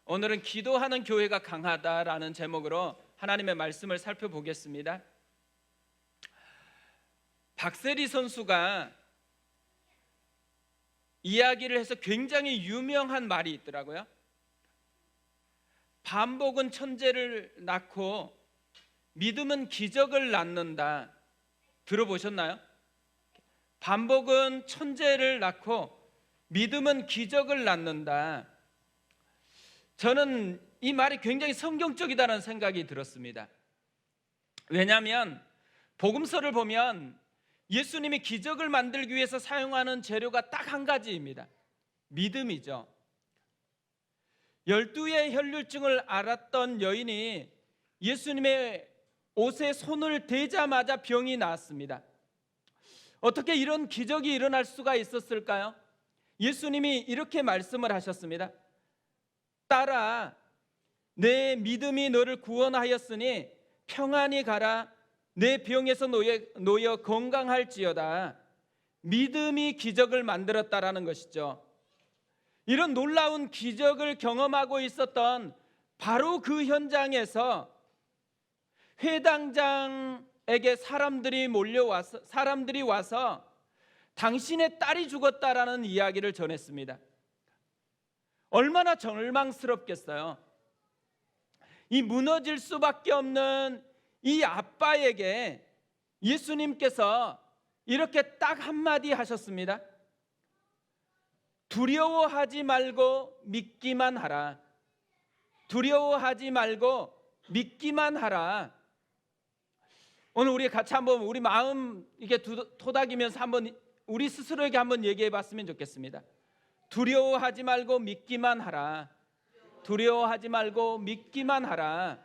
오늘은 기도하는 교회가 강하다라는 제목으로 하나님의 말씀을 살펴보겠습니다. 박세리 선수가 이야기를 해서 굉장히 유명한 말이 있더라고요. 반복은 천재를 낳고 믿음은 기적을 낳는다. 들어보셨나요? 반복은 천재를 낳고 믿음은 기적을 낳는다. 저는 이 말이 굉장히 성경적이다는 생각이 들었습니다. 왜냐하면 복음서를 보면 예수님이 기적을 만들기 위해서 사용하는 재료가 딱 한 가지입니다. 믿음이죠. 12의 혈류증을 앓았던 여인이 예수님의 옷에 손을 대자마자 병이 나았습니다. 어떻게 이런 기적이 일어날 수가 있었을까요? 예수님이 이렇게 말씀을 하셨습니다. 딸아, 내 믿음이 너를 구원하였으니 평안히 가라. 내 병에서 놓여 건강할지어다. 믿음이 기적을 만들었다라는 것이죠. 이런 놀라운 기적을 경험하고 있었던 바로 그 현장에서 회당장에게 사람들이 와서 당신의 딸이 죽었다라는 이야기를 전했습니다. 얼마나 절망스럽겠어요. 이 무너질 수밖에 없는 이 아빠에게 예수님께서 이렇게 딱 한마디 하셨습니다. 두려워하지 말고 믿기만 하라. 두려워하지 말고 믿기만 하라. 오늘 우리 같이 한번 우리 마음 이렇게 토닥이면서 한번 우리 스스로에게 한번 얘기해 봤으면 좋겠습니다. 두려워하지 말고 믿기만 하라. 두려워하지 말고 믿기만 하라.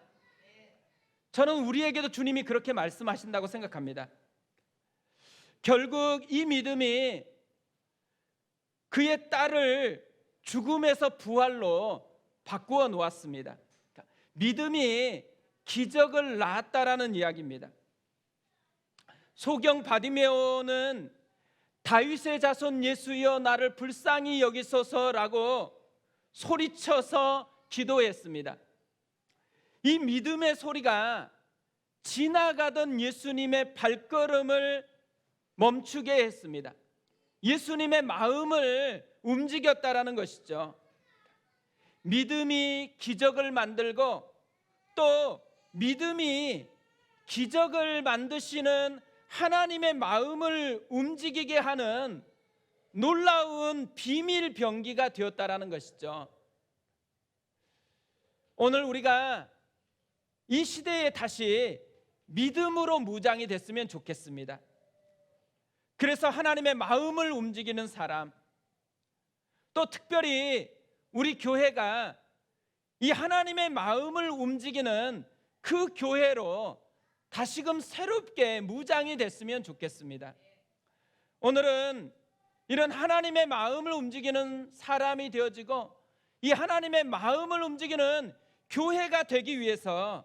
저는 우리에게도 주님이 그렇게 말씀하신다고 생각합니다. 결국 이 믿음이 그의 딸을 죽음에서 부활로 바꾸어 놓았습니다. 믿음이 기적을 낳았다라는 이야기입니다. 소경 바디메오는 다윗의 자손 예수여 나를 불쌍히 여기소서라고 소리쳐서 기도했습니다. 이 믿음의 소리가 지나가던 예수님의 발걸음을 멈추게 했습니다. 예수님의 마음을 움직였다라는 것이죠. 믿음이 기적을 만들고 또 믿음이 기적을 만드시는 하나님의 마음을 움직이게 하는 놀라운 비밀 병기가 되었다라는 것이죠. 오늘 우리가 이 시대에 다시 믿음으로 무장이 됐으면 좋겠습니다. 그래서 하나님의 마음을 움직이는 사람, 또 특별히 우리 교회가 이 하나님의 마음을 움직이는 그 교회로 다시금 새롭게 무장이 됐으면 좋겠습니다. 오늘은 이런 하나님의 마음을 움직이는 사람이 되어지고 이 하나님의 마음을 움직이는 교회가 되기 위해서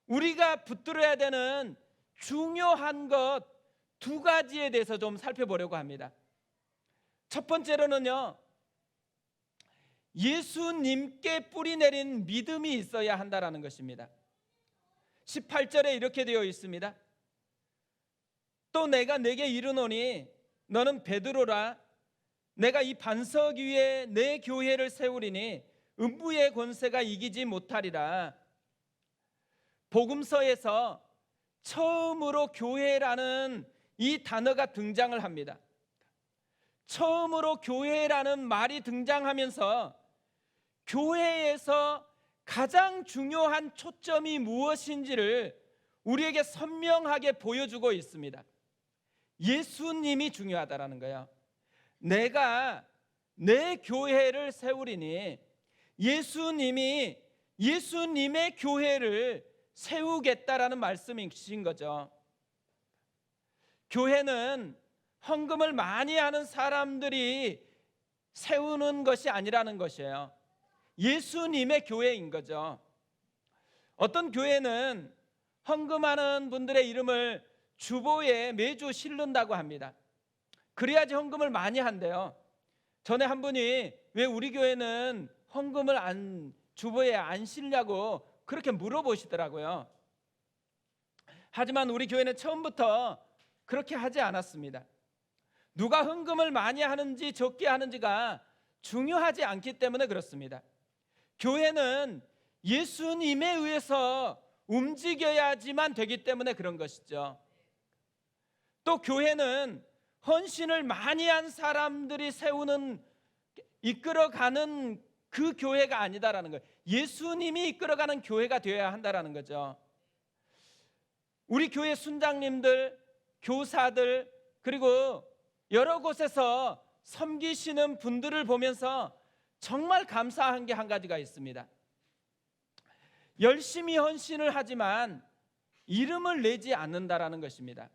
우리가 붙들어야 되는 중요한 것 두 가지에 대해서 좀 살펴보려고 합니다. 첫 번째로는요, 예수님께 뿌리 내린 믿음이 있어야 한다라는 것입니다. 18절에 이렇게 되어 있습니다. 또 내가 네게 이르노니 너는 베드로라. 내가 이 반석 위에 내 교회를 세우리니 음부의 권세가 이기지 못하리라. 복음서에서 처음으로 교회라는 이 단어가 등장을 합니다. 처음으로 교회라는 말이 등장하면서 교회에서 가장 중요한 초점이 무엇인지를 우리에게 선명하게 보여주고 있습니다. 예수님이 중요하다라는 거예요. 내가 내 교회를 세우리니 예수님이 예수님의 교회를 세우겠다라는 말씀이신 거죠. 교회는 헌금을 많이 하는 사람들이 세우는 것이 아니라는 것이에요. 예수님의 교회인 거죠. 어떤 교회는 헌금하는 분들의 이름을 주보에 매주 실른다고 합니다. 그래야지 헌금을 많이 한대요. 전에 한 분이 왜 우리 교회는 헌금을 안 주보에 안 실냐고 그렇게 물어보시더라고요. 하지만 우리 교회는 처음부터 그렇게 하지 않았습니다. 누가 헌금을 많이 하는지 적게 하는지가 중요하지 않기 때문에 그렇습니다. 교회는 예수님에 의해서 움직여야지만 되기 때문에 그런 것이죠. 또 교회는 헌신을 많이 한 사람들이 세우는, 이끌어가는 그 교회가 아니다라는 거예요. 예수님이 이끌어가는 교회가 되어야 한다라는 거죠. 우리 교회 순장님들, 교사들, 그리고 여러 곳에서 섬기시는 분들을 보면서 정말 감사한 게 한 가지가 있습니다. 열심히 헌신을 하지만 이름을 내지 않는다라는 것입니다.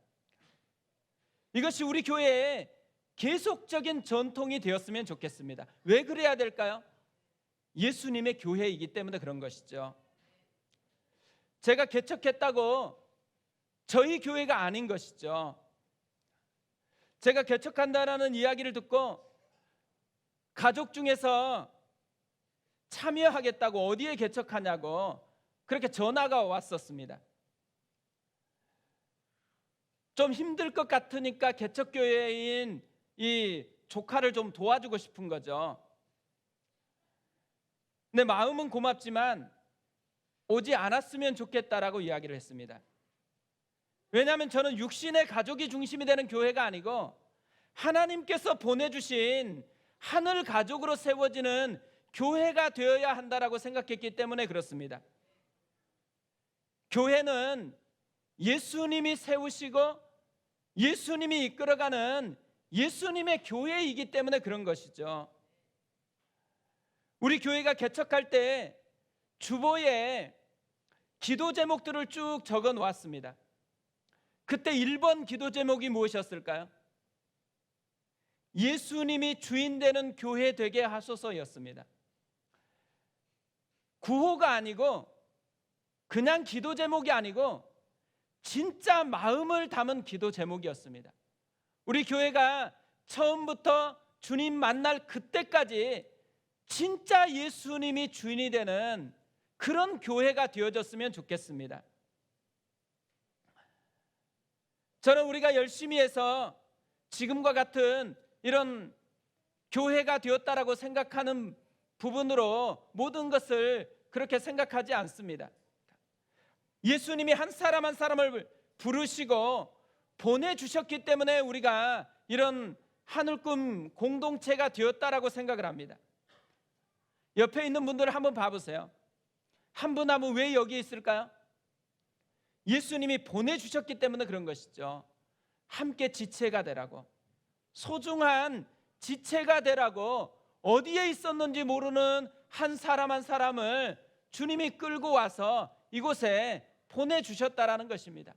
이것이 우리 교회의 계속적인 전통이 되었으면 좋겠습니다. 왜 그래야 될까요? 예수님의 교회이기 때문에 그런 것이죠. 제가 개척했다고 저희 교회가 아닌 것이죠. 제가 개척한다라는 이야기를 듣고 가족 중에서 참여하겠다고, 어디에 개척하냐고 그렇게 전화가 왔었습니다. 좀 힘들 것 같으니까 개척교회인 이 조카를 좀 도와주고 싶은 거죠. 내 마음은 고맙지만 오지 않았으면 좋겠다라고 이야기를 했습니다. 왜냐하면 저는 육신의 가족이 중심이 되는 교회가 아니고 하나님께서 보내주신 하늘 가족으로 세워지는 교회가 되어야 한다라고 생각했기 때문에 그렇습니다. 교회는 예수님이 세우시고 예수님이 이끌어가는 예수님의 교회이기 때문에 그런 것이죠. 우리 교회가 개척할 때 주보에 기도 제목들을 쭉 적어 놓았습니다. 그때 1번 기도 제목이 무엇이었을까요? 예수님이 주인 되는 교회 되게 하소서였습니다. 구호가 아니고 그냥 기도 제목이 아니고 진짜 마음을 담은 기도 제목이었습니다. 우리 교회가 처음부터 주님 만날 그때까지 진짜 예수님이 주인이 되는 그런 교회가 되어졌으면 좋겠습니다. 저는 우리가 열심히 해서 지금과 같은 이런 교회가 되었다라고 생각하는 부분으로 모든 것을 그렇게 생각하지 않습니다. 예수님이 한 사람 한 사람을 부르시고 보내주셨기 때문에 우리가 이런 하늘꿈 공동체가 되었다라고 생각을 합니다. 옆에 있는 분들을 한번 봐보세요. 한 분 한 분 왜 여기 있을까요? 예수님이 보내주셨기 때문에 그런 것이죠. 함께 지체가 되라고, 소중한 지체가 되라고 어디에 있었는지 모르는 한 사람 한 사람을 주님이 끌고 와서 이곳에 보내주셨다라는 것입니다.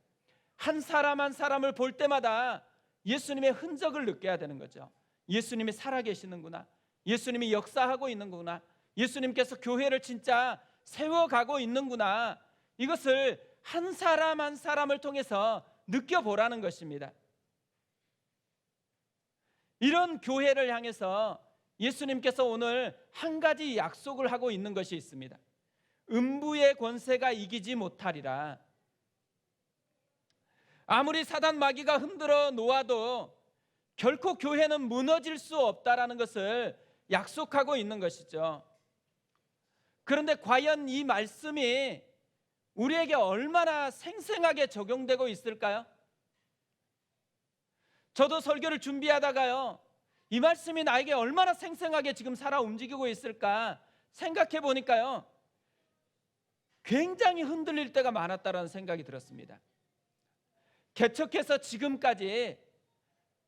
한 사람 한 사람을 볼 때마다 예수님의 흔적을 느껴야 되는 거죠. 예수님이 살아계시는구나, 예수님이 역사하고 있는구나, 예수님께서 교회를 진짜 세워가고 있는구나, 이것을 한 사람 한 사람을 통해서 느껴보라는 것입니다. 이런 교회를 향해서 예수님께서 오늘 한 가지 약속을 하고 있는 것이 있습니다. 음부의 권세가 이기지 못하리라. 아무리 사단 마귀가 흔들어 놓아도 결코 교회는 무너질 수 없다라는 것을 약속하고 있는 것이죠. 그런데 과연 이 말씀이 우리에게 얼마나 생생하게 적용되고 있을까요? 저도 설교를 준비하다가요, 이 말씀이 나에게 얼마나 생생하게 지금 살아 움직이고 있을까 생각해 보니까요, 굉장히 흔들릴 때가 많았다라는 생각이 들었습니다. 개척해서 지금까지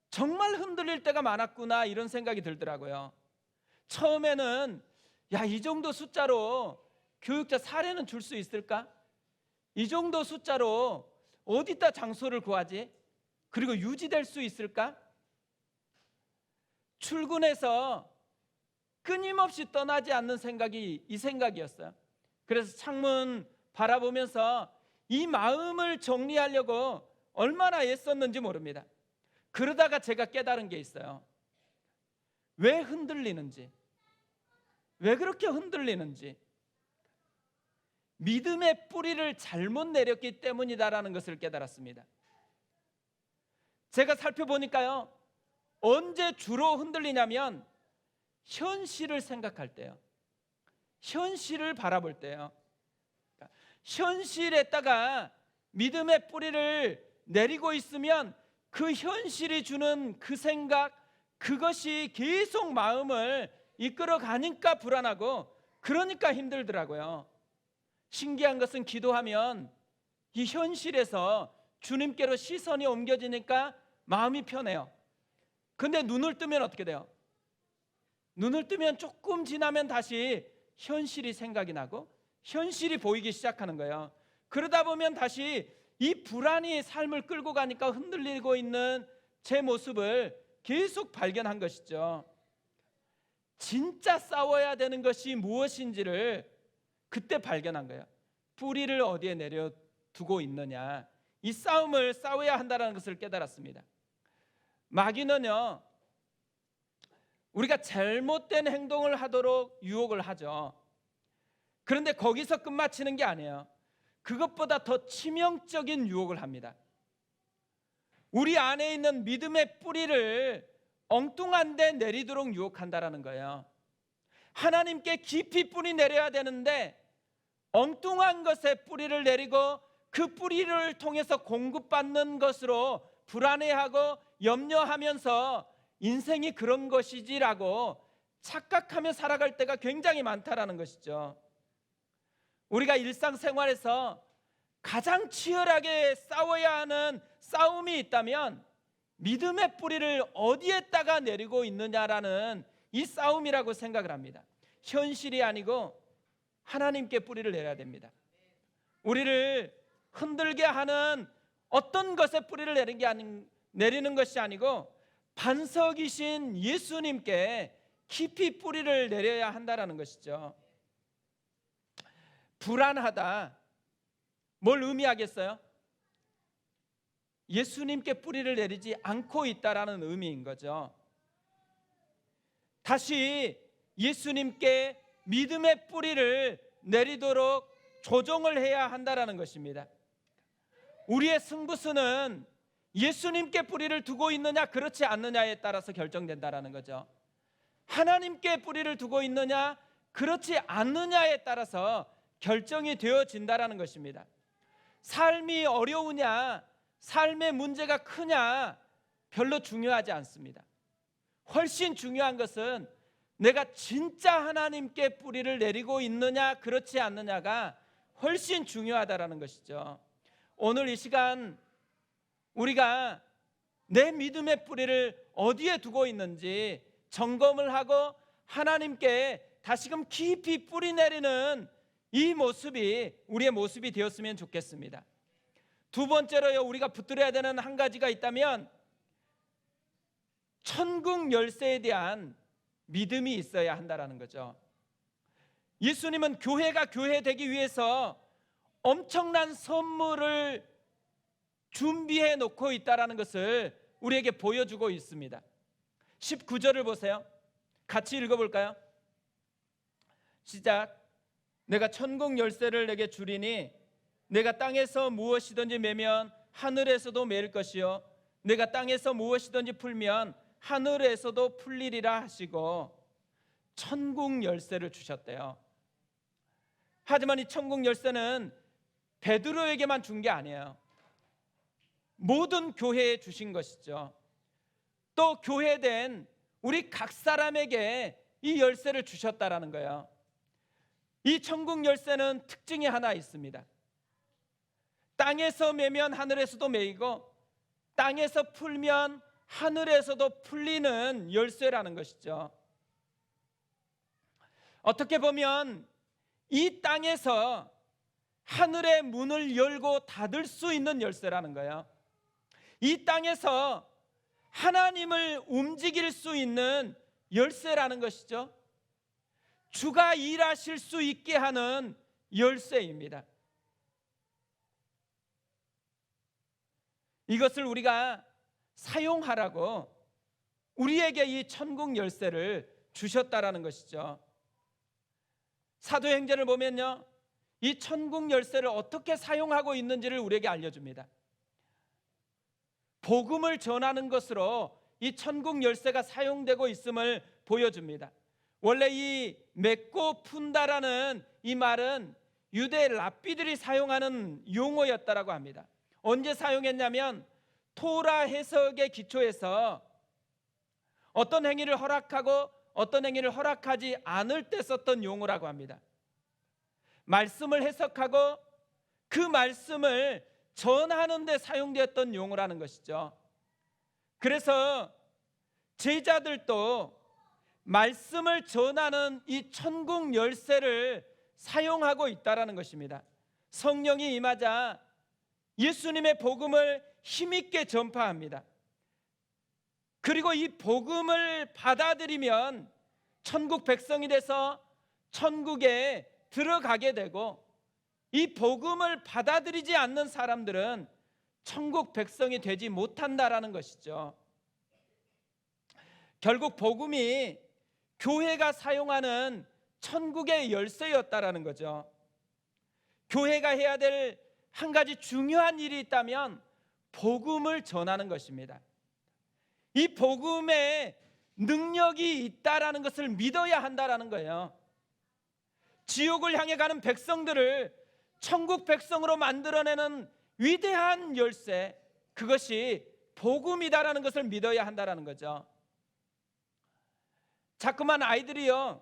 정말 흔들릴 때가 많았구나, 이런 생각이 들더라고요. 처음에는 이 정도 숫자로 교육자 사례는 줄 수 있을까? 이 정도 숫자로 어디다 장소를 구하지? 그리고 유지될 수 있을까? 출근해서 끊임없이 떠나지 않는 생각이 이 생각이었어요. 그래서 창문 바라보면서 이 마음을 정리하려고 얼마나 애썼는지 모릅니다. 그러다가 제가 깨달은 게 있어요. 왜 흔들리는지, 왜 그렇게 흔들리는지. 믿음의 뿌리를 잘못 내렸기 때문이다라는 것을 깨달았습니다. 제가 살펴보니까요, 언제 주로 흔들리냐면 현실을 생각할 때요, 현실을 바라볼 때요. 현실에다가 믿음의 뿌리를 내리고 있으면 그 현실이 주는 그 생각, 그것이 계속 마음을 이끌어 가니까 불안하고, 그러니까 힘들더라고요. 신기한 것은 기도하면 이 현실에서 주님께로 시선이 옮겨지니까 마음이 편해요. 근데 눈을 뜨면 어떻게 돼요? 눈을 뜨면 조금 지나면 다시 현실이 생각이 나고 현실이 보이기 시작하는 거예요. 그러다 보면 다시 이 불안이 삶을 끌고 가니까 흔들리고 있는 제 모습을 계속 발견한 것이죠. 진짜 싸워야 되는 것이 무엇인지를 그때 발견한 거예요. 뿌리를 어디에 내려두고 있느냐, 이 싸움을 싸워야 한다는 것을 깨달았습니다. 마귀는요, 우리가 잘못된 행동을 하도록 유혹을 하죠. 그런데 거기서 끝마치는 게 아니에요. 그것보다 더 치명적인 유혹을 합니다. 우리 안에 있는 믿음의 뿌리를 엉뚱한 데 내리도록 유혹한다라는 거예요. 하나님께 깊이 뿌리 내려야 되는데 엉뚱한 것에 뿌리를 내리고 그 뿌리를 통해서 공급받는 것으로 불안해하고 염려하면서 인생이 그런 것이지라고 착각하며 살아갈 때가 굉장히 많다라는 것이죠. 우리가 일상생활에서 가장 치열하게 싸워야 하는 싸움이 있다면 믿음의 뿌리를 어디에다가 내리고 있느냐라는 이 싸움이라고 생각을 합니다. 현실이 아니고 하나님께 뿌리를 내려야 됩니다. 우리를 흔들게 하는 어떤 것에 뿌리를 내리는 것이 아니고 반석이신 예수님께 깊이 뿌리를 내려야 한다는 것이죠. 불안하다, 뭘 의미하겠어요? 예수님께 뿌리를 내리지 않고 있다라는 의미인 거죠. 다시 예수님께 믿음의 뿌리를 내리도록 조정을 해야 한다라는 것입니다. 우리의 승부수는 예수님께 뿌리를 두고 있느냐 그렇지 않느냐에 따라서 결정된다라는 거죠. 하나님께 뿌리를 두고 있느냐 그렇지 않느냐에 따라서 결정이 되어진다라는 것입니다. 삶이 어려우냐, 삶의 문제가 크냐 별로 중요하지 않습니다. 훨씬 중요한 것은 내가 진짜 하나님께 뿌리를 내리고 있느냐 그렇지 않느냐가 훨씬 중요하다라는 것이죠. 오늘 이 시간 우리가 내 믿음의 뿌리를 어디에 두고 있는지 점검을 하고 하나님께 다시금 깊이 뿌리 내리는 이 모습이 우리의 모습이 되었으면 좋겠습니다. 두 번째로요, 우리가 붙들어야 되는 한 가지가 있다면 천국 열쇠에 대한 믿음이 있어야 한다라는 거죠. 예수님은 교회가 교회되기 위해서 엄청난 선물을 준비해 놓고 있다라는 것을 우리에게 보여주고 있습니다. 19절을 보세요. 같이 읽어볼까요? 시작. 내가 천국 열쇠를 내게 주리니 내가 땅에서 무엇이든지 매면 하늘에서도 매일 것이요 내가 땅에서 무엇이든지 풀면 하늘에서도 풀리리라 하시고 천국 열쇠를 주셨대요. 하지만 이 천국 열쇠는 베드로에게만 준 게 아니에요. 모든 교회에 주신 것이죠. 또 교회된 우리 각 사람에게 이 열쇠를 주셨다라는 거예요. 이 천국 열쇠는 특징이 하나 있습니다. 땅에서 매면 하늘에서도 매이고 땅에서 풀면 하늘에서도 풀리는 열쇠라는 것이죠. 어떻게 보면 이 땅에서 하늘의 문을 열고 닫을 수 있는 열쇠라는 거예요. 이 땅에서 하나님을 움직일 수 있는 열쇠라는 것이죠. 주가 일하실 수 있게 하는 열쇠입니다. 이것을 우리가 사용하라고 우리에게 이 천국 열쇠를 주셨다라는 것이죠. 사도행전을 보면요, 이 천국 열쇠를 어떻게 사용하고 있는지를 우리에게 알려줍니다. 복음을 전하는 것으로 이 천국 열쇠가 사용되고 있음을 보여줍니다. 원래 이 맺고 푼다라는 이 말은 유대 랍비들이 사용하는 용어였다라고 합니다. 언제 사용했냐면 토라 해석의 기초에서 어떤 행위를 허락하고 어떤 행위를 허락하지 않을 때 썼던 용어라고 합니다. 말씀을 해석하고 그 말씀을 전하는 데 사용되었던 용어라는 것이죠. 그래서 제자들도 말씀을 전하는 이 천국 열쇠를 사용하고 있다라는 것입니다. 성령이 임하자 예수님의 복음을 힘있게 전파합니다. 그리고 이 복음을 받아들이면 천국 백성이 돼서 천국에 들어가게 되고, 이 복음을 받아들이지 않는 사람들은 천국 백성이 되지 못한다라는 것이죠. 결국 복음이 교회가 사용하는 천국의 열쇠였다라는 거죠. 교회가 해야 될 한 가지 중요한 일이 있다면 복음을 전하는 것입니다. 이 복음에 능력이 있다라는 것을 믿어야 한다라는 거예요. 지옥을 향해 가는 백성들을 천국 백성으로 만들어내는 위대한 열쇠, 그것이 복음이다라는 것을 믿어야 한다라는 거죠. 자꾸만 아이들이요,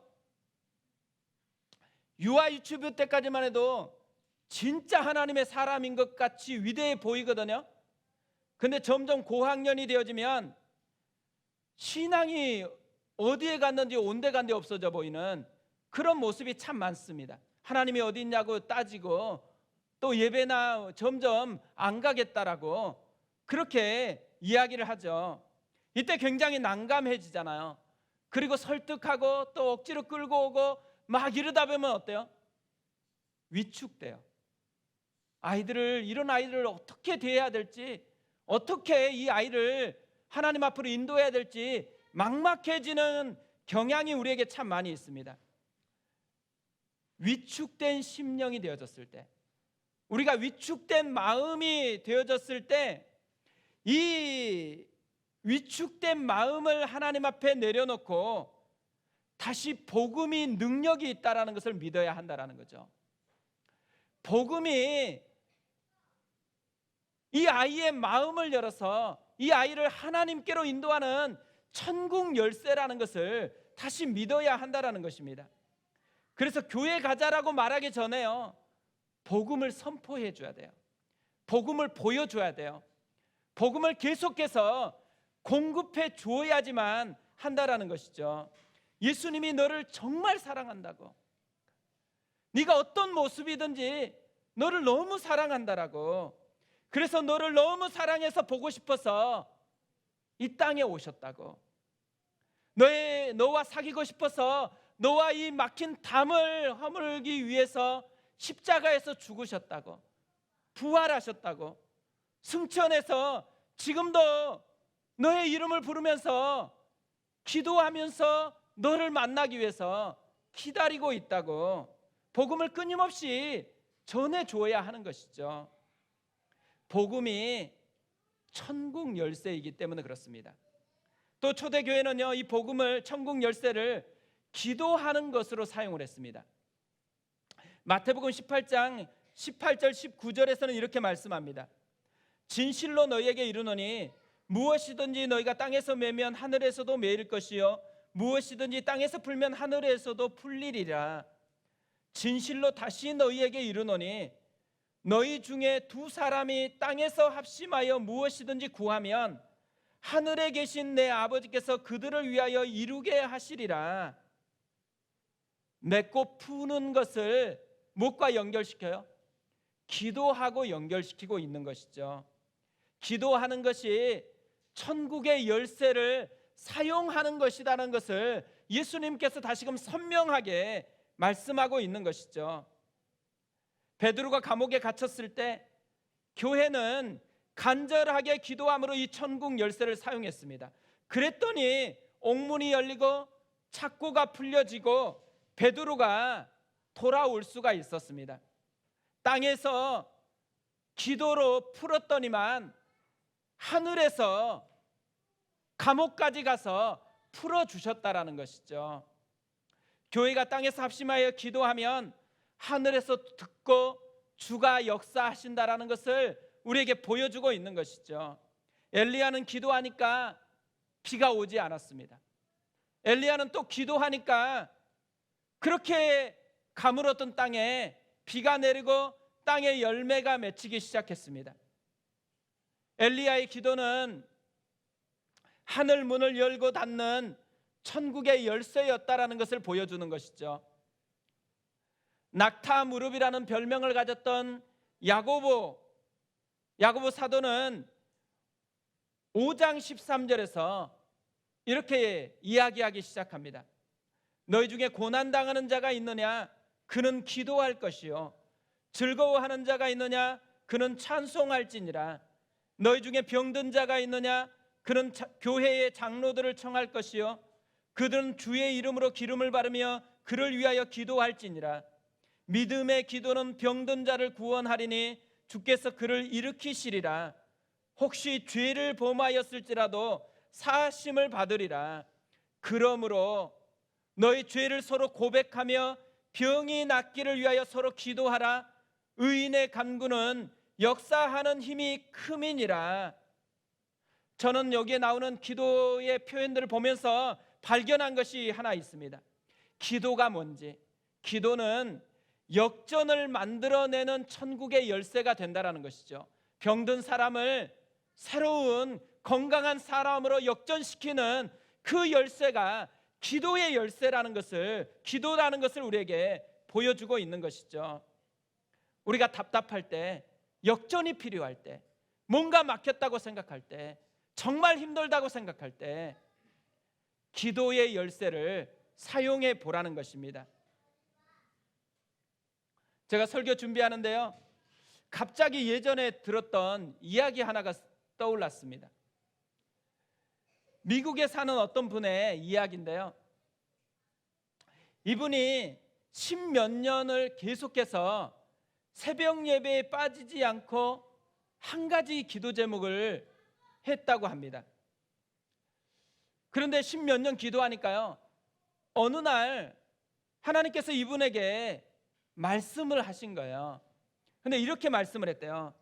유아 유치부 때까지만 해도 진짜 하나님의 사람인 것 같이 위대해 보이거든요. 근데 점점 고학년이 되어지면 신앙이 어디에 갔는지 온데 간데 없어져 보이는 그런 모습이 참 많습니다. 하나님이 어디 있냐고 따지고 또 예배나 점점 안 가겠다라고 그렇게 이야기를 하죠. 이때 굉장히 난감해지잖아요. 그리고 설득하고 또 억지로 끌고 오고 막 이러다 보면 어때요? 위축돼요. 이런 아이들을 어떻게 대해야 될지, 어떻게 이 아이를 하나님 앞으로 인도해야 될지 막막해지는 경향이 우리에게 참 많이 있습니다. 위축된 심령이 되어졌을 때, 우리가 위축된 마음이 되어졌을 때, 이 위축된 마음을 하나님 앞에 내려놓고 다시 복음이 능력이 있다라는 것을 믿어야 한다라는 거죠. 복음이 이 아이의 마음을 열어서 이 아이를 하나님께로 인도하는 천국 열쇠라는 것을 다시 믿어야 한다라는 것입니다. 그래서 교회 가자라고 말하기 전에요, 복음을 선포해 줘야 돼요. 복음을 보여줘야 돼요. 복음을 계속해서 공급해 줘야지만 한다라는 것이죠. 예수님이 너를 정말 사랑한다고, 네가 어떤 모습이든지 너를 너무 사랑한다라고, 그래서 너를 너무 사랑해서 보고 싶어서 이 땅에 오셨다고, 너와 사귀고 싶어서 너와 이 막힌 담을 허물기 위해서 십자가에서 죽으셨다고, 부활하셨다고, 승천해서 지금도 너의 이름을 부르면서 기도하면서 너를 만나기 위해서 기다리고 있다고 복음을 끊임없이 전해줘야 하는 것이죠. 복음이 천국 열쇠이기 때문에 그렇습니다. 또 초대교회는요, 이 복음을, 천국 열쇠를 기도하는 것으로 사용을 했습니다. 마태복음 18장 18절 19절에서는 이렇게 말씀합니다. 진실로 너희에게 이르노니 무엇이든지 너희가 땅에서 매면 하늘에서도 매일 것이요 무엇이든지 땅에서 풀면 하늘에서도 풀리리라. 진실로 다시 너희에게 이르노니 너희 중에 두 사람이 땅에서 합심하여 무엇이든지 구하면 하늘에 계신 내 아버지께서 그들을 위하여 이루게 하시리라. 맺고 푸는 것을 무엇과 연결시켜요? 기도하고 연결시키고 있는 것이죠. 기도하는 것이 천국의 열쇠를 사용하는 것이라는 것을 예수님께서 다시금 선명하게 말씀하고 있는 것이죠. 베드로가 감옥에 갇혔을 때 교회는 간절하게 기도함으로 이 천국 열쇠를 사용했습니다. 그랬더니 옥문이 열리고 착고가 풀려지고 베드로가 돌아올 수가 있었습니다. 땅에서 기도로 풀었더니만 하늘에서 감옥까지 가서 풀어주셨다라는 것이죠. 교회가 땅에서 합심하여 기도하면 하늘에서 듣고 주가 역사하신다라는 것을 우리에게 보여주고 있는 것이죠. 엘리야는 기도하니까 비가 오지 않았습니다. 엘리야는 또 기도하니까 그렇게 가물었던 땅에 비가 내리고 땅에 열매가 맺히기 시작했습니다. 엘리야의 기도는 하늘 문을 열고 닫는 천국의 열쇠였다라는 것을 보여주는 것이죠. 낙타 무릎이라는 별명을 가졌던 야고보 사도는 5장 13절에서 이렇게 이야기하기 시작합니다. 너희 중에 고난당하는 자가 있느냐? 그는 기도할 것이요. 즐거워하는 자가 있느냐? 그는 찬송할지니라. 너희 중에 병든 자가 있느냐? 그는 교회의 장로들을 청할 것이요. 그들은 주의 이름으로 기름을 바르며 그를 위하여 기도할지니라. 믿음의 기도는 병든 자를 구원하리니 주께서 그를 일으키시리라. 혹시 죄를 범하였을지라도 사하심을 받으리라. 그러므로 너희 죄를 서로 고백하며 병이 낫기를 위하여 서로 기도하라. 의인의 간구는 역사하는 힘이 큼이니라. 저는 여기에 나오는 기도의 표현들을 보면서 발견한 것이 하나 있습니다. 기도가 뭔지. 기도는 역전을 만들어내는 천국의 열쇠가 된다라는 것이죠. 병든 사람을 새로운 건강한 사람으로 역전시키는 그 열쇠가 기도의 열쇠라는 것을, 기도라는 것을 우리에게 보여주고 있는 것이죠. 우리가 답답할 때, 역전이 필요할 때, 뭔가 막혔다고 생각할 때, 정말 힘들다고 생각할 때 기도의 열쇠를 사용해 보라는 것입니다. 제가 설교 준비하는데요, 갑자기 예전에 들었던 이야기 하나가 떠올랐습니다. 미국에 사는 어떤 분의 이야기인데요, 이분이 10몇 년을 계속해서 새벽 예배에 빠지지 않고 한 가지 기도 제목을 했다고 합니다. 그런데 10몇 년 기도하니까요, 어느 날 하나님께서 이분에게 말씀을 하신 거예요. 근데 이렇게 말씀을 했대요.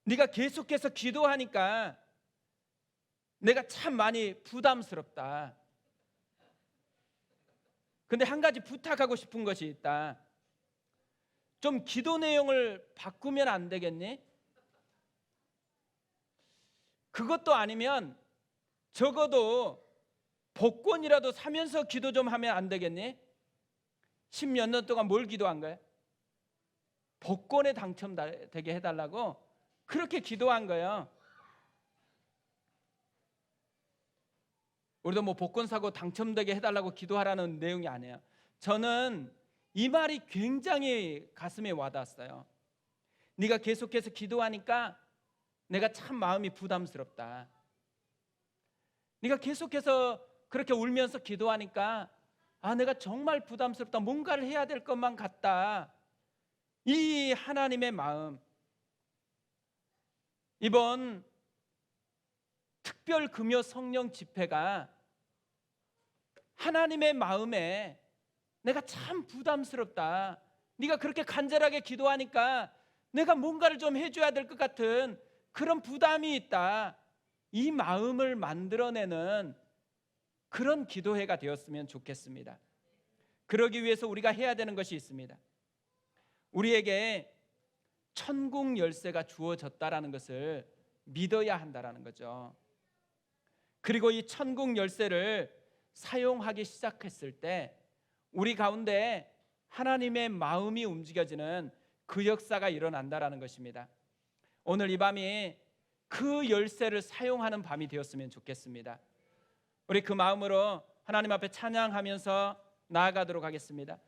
네가 계속해서 기도하니까 내가 참 많이 부담스럽다. 근데 한 가지 부탁하고 싶은 것이 있다. 좀 기도 내용을 바꾸면 안 되겠니? 그것도 아니면 적어도 복권이라도 사면서 기도 좀 하면 안 되겠니? 10몇 년 동안 뭘 기도한 거야? 복권에 당첨되게 해달라고 그렇게 기도한 거예요. 우리도 뭐 복권 사고 당첨되게 해달라고 기도하라는 내용이 아니에요. 저는 이 말이 굉장히 가슴에 와닿았어요. 네가 계속해서 기도하니까 내가 참 마음이 부담스럽다. 네가 계속해서 그렇게 울면서 기도하니까 내가 정말 부담스럽다. 뭔가를 해야 될 것만 같다. 이 하나님의 마음, 이번 특별 금요 성령 집회가 하나님의 마음에 내가 참 부담스럽다. 네가 그렇게 간절하게 기도하니까 내가 뭔가를 좀 해줘야 될 것 같은 그런 부담이 있다. 이 마음을 만들어내는 그런 기도회가 되었으면 좋겠습니다. 그러기 위해서 우리가 해야 되는 것이 있습니다. 우리에게 천국 열쇠가 주어졌다라는 것을 믿어야 한다라는 거죠. 그리고 이 천국 열쇠를 사용하기 시작했을 때 우리 가운데 하나님의 마음이 움직여지는 그 역사가 일어난다라는 것입니다. 오늘 이 밤이 그 열쇠를 사용하는 밤이 되었으면 좋겠습니다. 우리 그 마음으로 하나님 앞에 찬양하면서 나아가도록 하겠습니다.